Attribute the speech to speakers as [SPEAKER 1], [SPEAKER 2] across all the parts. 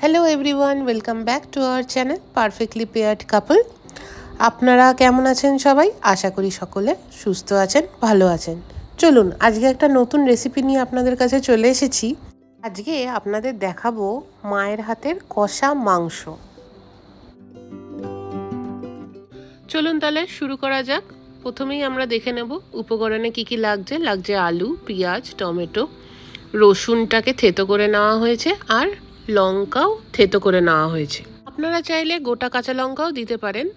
[SPEAKER 1] Hello everyone, welcome back to our channel perfectly paired couple. আপনারা কেমন আছেন সবাই? আশা করি সকলে সুস্থ আছেন, ভালো আছেন। চলুন আজকে একটা নতুন রেসিপি নিয়ে আপনাদের কাছে চলে এসেছি। আজকে আপনাদের দেখাবো মায়ের হাতের কষা মাংস। চলুন তাহলে শুরু করা যাক। প্রথমেই আমরা দেখে নেব উপকরণে কি কি লাগছে। আলু, পেঁয়াজ, টমেটো, রসুনটাকে থেতো করে নেওয়া হয়েছে আর লঙ্কাও থেতো করে নেওয়া হয়েছে। আপনারা চাইলে গোটা কাঁচা লঙ্কাও দিতে পারেন,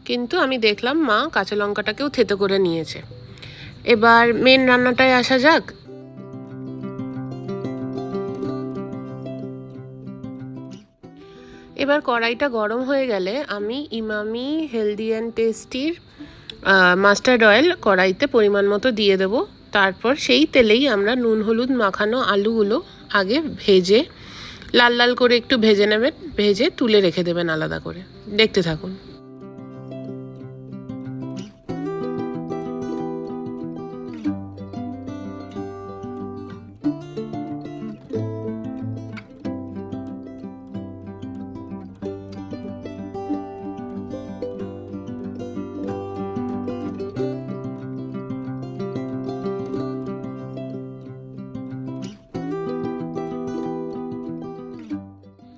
[SPEAKER 1] কিন্তু আমি দেখলাম মা কাঁচা লঙ্কাটাকেও থেতো করে নিয়েছে। এবার মেন রান্নাটায় আসা যাক। এবার কড়াইটা গরম হয়ে গেলে আমি ইমামি হেলদি অ্যান্ড টেস্টির মাস্টার্ড অয়েল কড়াইতে পরিমাণ মতো দিয়ে দেবো। তারপর সেই তেলেই আমরা নুন হলুদ মাখানো আলুগুলো আগে ভেজে লাল লাল করে একটু ভেজে নেবেন, ভেজে তুলে রেখে দেবেন আলাদা করে। দেখতে থাকুন।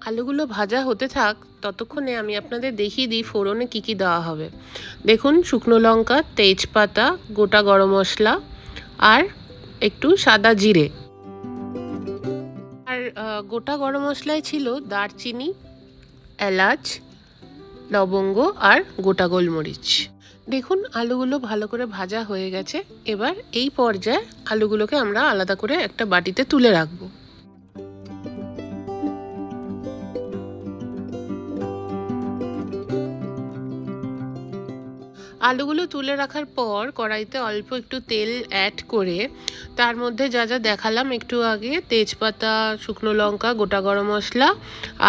[SPEAKER 1] আলুগুলো ভাজা হতে থাক, ততক্ষণে আমি আপনাদের দেখিয়ে দিই ফোড়নে কি কি দেওয়া হবে। দেখুন, শুকনো লঙ্কা, তেজপাতা, গোটা গরম মশলা আর একটু সাদা জিরে। আর গোটা গরম মশলায় ছিল দারচিনি, এলাচ, লবঙ্গ আর গোটা গোলমরিচ। দেখুন আলুগুলো ভালো করে ভাজা হয়ে গেছে। এবার এই পর্যায়ে আলুগুলোকে আমরা আলাদা করে একটা বাটিতে তুলে রাখবো। আলুগুলো তুলে রাখার পর কড়াইতে অল্প একটু তেল অ্যাড করে তার মধ্যে যা যা দেখালাম একটু আগে, তেজপাতা, শুকনো লঙ্কা, গোটা গরম মশলা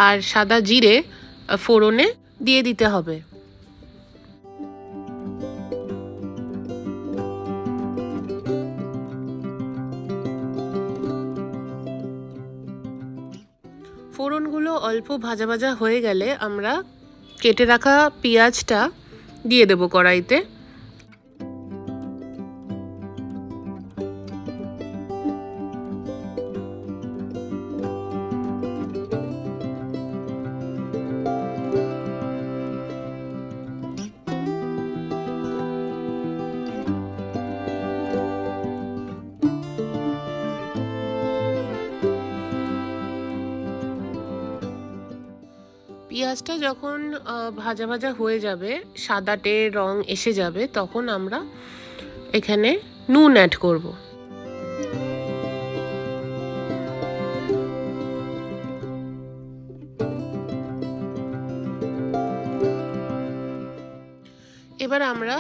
[SPEAKER 1] আর সাদা জিরে ফোড়নে দিয়ে দিতে হবে। ফোড়নগুলো অল্প ভাজা ভাজা হয়ে গেলে আমরা কেটে রাখা পেঁয়াজটা দিয়ে দেবো কড়াইতে। পেঁয়াজটা যখন ভাজা ভাজা হয়ে যাবে, সাদাটে রং এসে যাবে, তখন আমরা এখানে নুন অ্যাড করব। এবার আমরা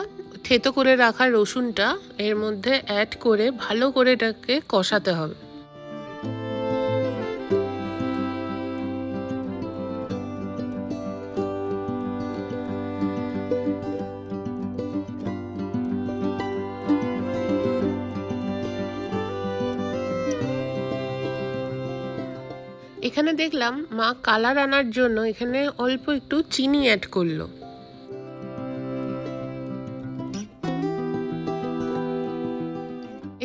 [SPEAKER 1] থেতো করে রাখা রসুনটা এর মধ্যে অ্যাড করে ভালো করে এটাকে কষাতে হবে। এখানে দেখলাম মা কালার আনার জন্য এখানে অল্প একটু চিনি অ্যাড করলো।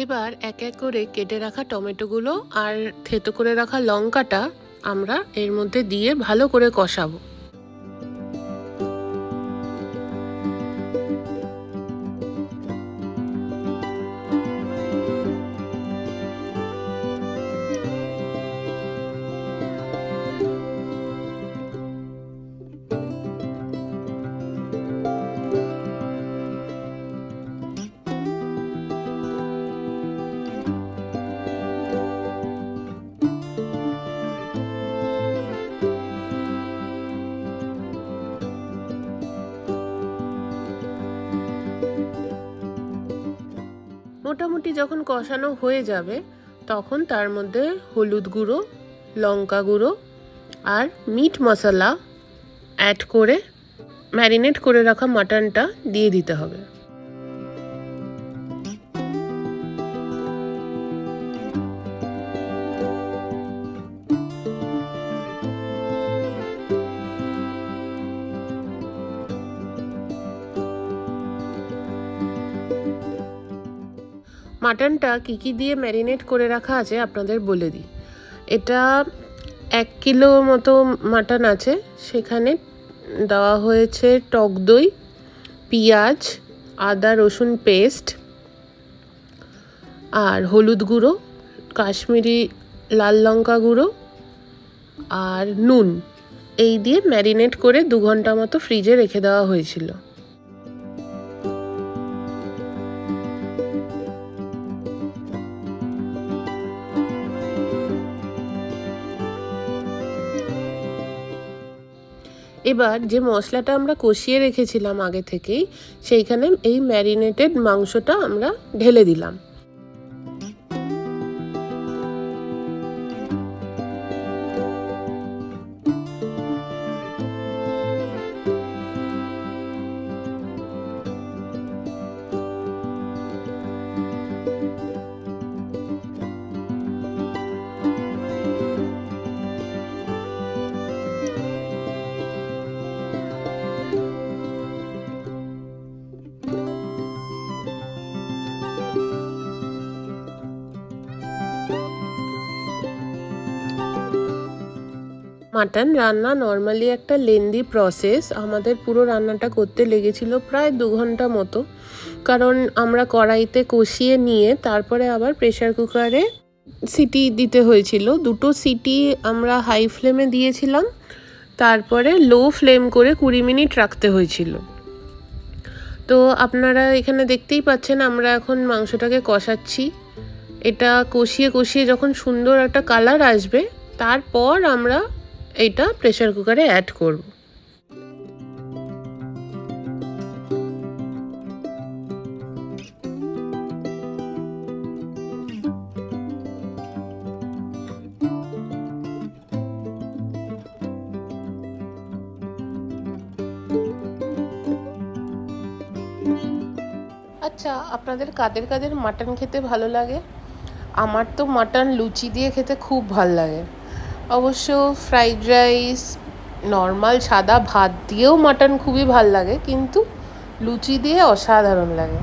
[SPEAKER 1] এবার এক এক করে কেটে রাখা টমেটোগুলো আর থেতো করে রাখা লঙ্কাটা আমরা এর মধ্যে দিয়ে ভালো করে কষাবো। মোটামুটি যখন কষানো হয়ে যাবে তখন তার মধ্যে হলুদ গুঁড়ো, লঙ্কা গুঁড়ো আর মিট মশলা অ্যাড করে ম্যারিনেট করে রাখা মাটনটা দিয়ে দিতে হবে। মাটনটা কী দিয়ে ম্যারিনেট করে রাখা আছে আপনাদের বলে দিই। এটা 1 কিলো মতো মাটন আছে, সেখানে দেওয়া হয়েছে টক দই, পেঁয়াজ, আদা রসুন পেস্ট, আর হলুদ গুঁড়ো, কাশ্মীরি লাল লঙ্কা গুঁড়ো আর নুন। এই দিয়ে ম্যারিনেট করে 2 ঘন্টা মতো ফ্রিজে রেখে দেওয়া হয়েছিল। এবার যে মশলাটা আমরা কষিয়ে রেখেছিলাম আগে থেকেই, সেইখানে এই ম্যারিনেটেড মাংসটা আমরা ঢেলে দিলাম। মাটন রান্না নর্মালি একটা লেন্দি প্রসেস। আমাদের পুরো রান্নাটা করতে লেগেছিল প্রায় 2 ঘন্টা মতো, কারণ আমরা কড়াইতে কষিয়ে নিয়ে তারপরে আবার প্রেসার কুকারে সিটি দিতে হয়েছিল। 2টো সিটি আমরা হাই ফ্লেমে দিয়েছিলাম, তারপরে লো ফ্লেম করে 20 মিনিট রাখতে হয়েছিল। তো আপনারা এখানে দেখতেই পাচ্ছেন আমরা এখন মাংসটাকে কষাচ্ছি। এটা কষিয়ে কষিয়ে যখন সুন্দর একটা কালার আসবে, তারপর আমরা এটা প্রেসার কুকারে অ্যাড করব। আচ্ছা, আপনাদের কাদের কাদের মাটন খেতে ভালো লাগে? আমার তো মাটন লুচি দিয়ে খেতে খুব ভালো লাগে। অবশ্য ফ্রাইড রাইস, নর্মাল সাদা ভাত দিয়েও মাটন খুবই ভাল লাগে, কিন্তু লুচি দিয়ে অসাধারণ লাগে।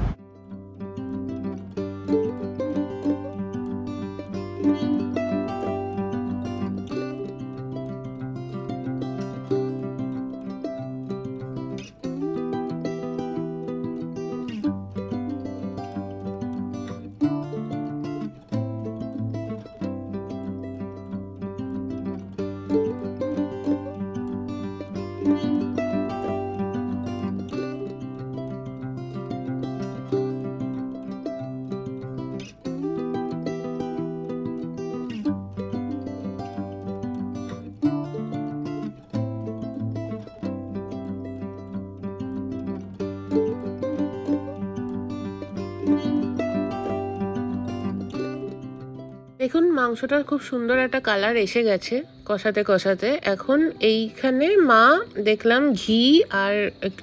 [SPEAKER 1] দেখুন, মাংসটার খুব সুন্দর একটা কালার এসে গেছে কষাতে কষাতে। এখন এইখানে মা দেখলাম ঘি আর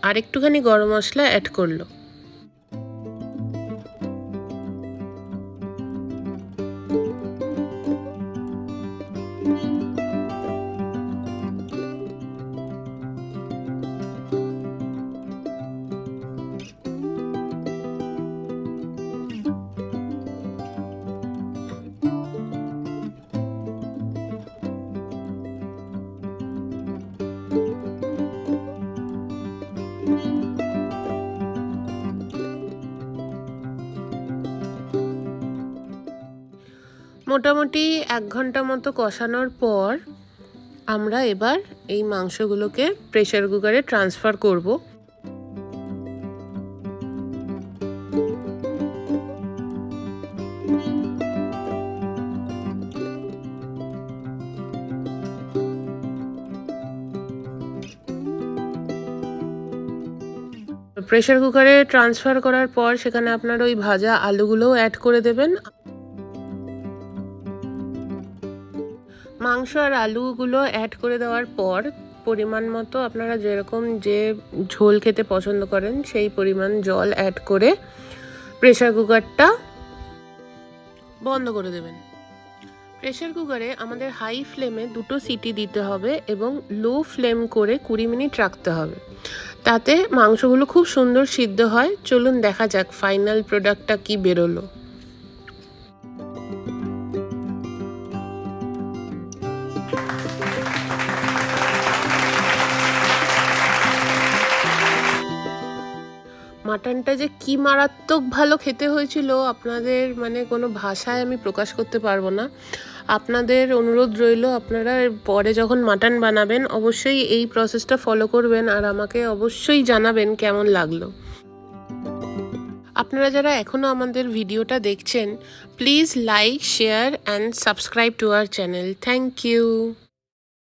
[SPEAKER 1] আরেকটুখানি গরম মশলা অ্যাড করলো। মোটামুটি 1 ঘন্টা মতো কষানোর পর আমরা এবার এই মাংসগুলোকে প্রেসার কুকারে ট্রান্সফার করব। প্রেসার কুকারে ট্রান্সফার করার পর সেখানে আপনার ওই ভাজা আলুগুলোও অ্যাড করে দেবেন। মাংস আর আলুগুলো অ্যাড করে দেওয়ার পর পরিমাণ মতো আপনারা যেরকম যে ঝোল খেতে পছন্দ করেন সেই পরিমাণ জল অ্যাড করে প্রেসার কুকারটা বন্ধ করে দেবেন। প্রেসার কুকারে আমাদের হাই ফ্লেমে 2টো সিটি দিতে হবে এবং লো ফ্লেম করে 20 মিনিট রাখতে হবে, তাতে মাংসগুলো খুব সুন্দর সিদ্ধ হয়। চলুন দেখা যাক ফাইনাল প্রোডাক্টটা কি বেরোলো। মাটনটা যে কি মারাত্মক ভালো খেতে হয়েছিল আপনাদের মানে কোনো ভাষায় আমি প্রকাশ করতে পারবো না। আপনাদের অনুরোধ রইল, আপনারা পরে যখন মাটন বানাবেন অবশ্যই এই প্রসেসটা ফলো করবেন আর আমাকে অবশ্যই জানাবেন কেমন লাগলো। আপনারা যারা এখনও আমাদের ভিডিওটা দেখছেন, please like, share and subscribe to our channel. Thank you.